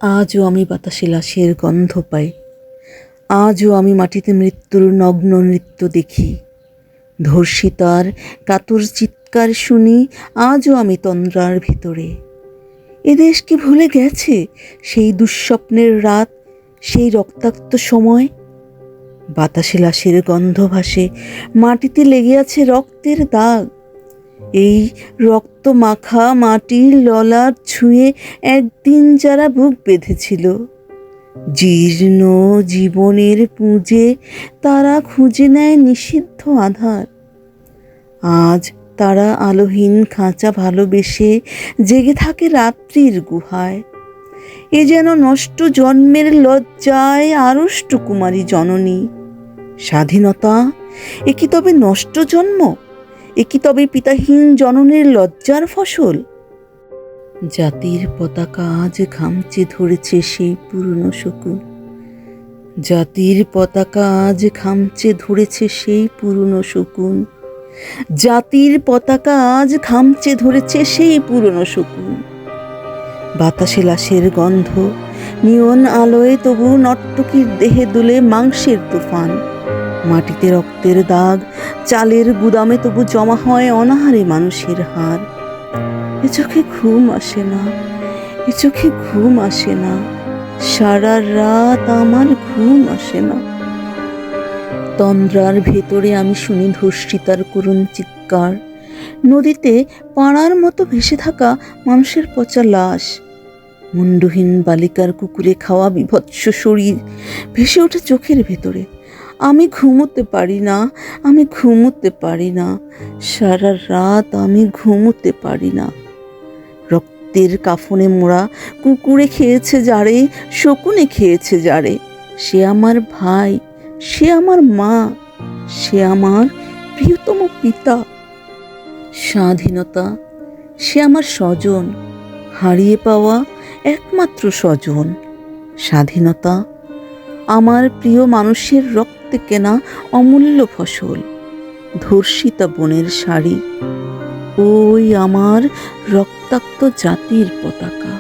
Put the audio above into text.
আজও আমি বাতাসে লাশের গন্ধ পাই, আজও আমি মাটিতে মৃত্যুর নগ্ন নৃত্য দেখি, ধর্ষিতার কাতর চিৎকার শুনি, আজও আমি তন্দ্রার ভিতরে। এদেশ কি ভুলে গেছে সেই দুঃস্বপ্নের রাত, সেই রক্তাক্ত সময়? বাতাসে লাশের গন্ধ ভাসে, মাটিতে লেগে আছে রক্তের দাগ। এই রক্ত মাখা মাটির ললাট ছুঁয়ে একদিন যারা বুক বেঁধেছিল, জীর্ণ জীবনের পুঁজে তারা খুঁজে নেয় নিষিদ্ধ আধার। আজ তারা আলোহীন খাঁচা ভালোবেসে জেগে থাকে রাত্রির গুহায়। এ যেন নষ্ট জন্মের লজ্জায় আড়ষ্ট কুমারী জননী। স্বাধীনতা, এ কি তবে নষ্ট জন্ম? এ কি তবে পিতাহীন জননীর লজ্জার ফসল? জাতির পতাকা আজ খামচে ধরেছে সেই পুরনো শকুন। জাতির পতাকা আজ খামচে ধরেছে সেই পুরনো শকুন। জাতির পতাকা আজ খামচে ধরেছে সেই পুরনো শকুন। বাতাসে লাশের গন্ধ, নিয়ন আলোয় তবু নর্তকীর দেহে দুলে মাংসের তুফান। মাটিতে রক্তের দাগ, চালের গুদামে তবু জমা হয় অনাহারে মানুষের হাড়। এ চোখে ঘুম আসে না, এ চোখে ঘুম আসে না, সারা রাত আমার ঘুম আসে না। তন্দ্রার ভেতরে আমি শুনি ধর্ষিতার করুণ চিৎকার। নদীতে পাড়ার মতো ভেসে থাকা মানুষের পচা লাশ, মুন্ডহীন বালিকার কুকুরে খাওয়া বিভৎস শরীর ভেসে ওঠে চোখের ভেতরে। আমি ঘুমোতে পারি না, আমি ঘুমোতে পারি না, সারা রাত আমি ঘুমোতে পারি না। রক্তের কাফনে মোড়া কুকুরে খেয়েছে যারে, শকুনে খেয়েছে যারে, সে আমার ভাই, সে আমার মা, সে আমার প্রিয়তম পিতা। স্বাধীনতা, সে আমার স্বজন, হারিয়ে পাওয়া একমাত্র স্বজন। স্বাধীনতা, আমার প্রিয় মানুষের রক্তে কেনা অমূল্য ফসল। ধর্ষিতা বনের শাড়ি, ওই আমার রক্তাক্ত জাতির পতাকা।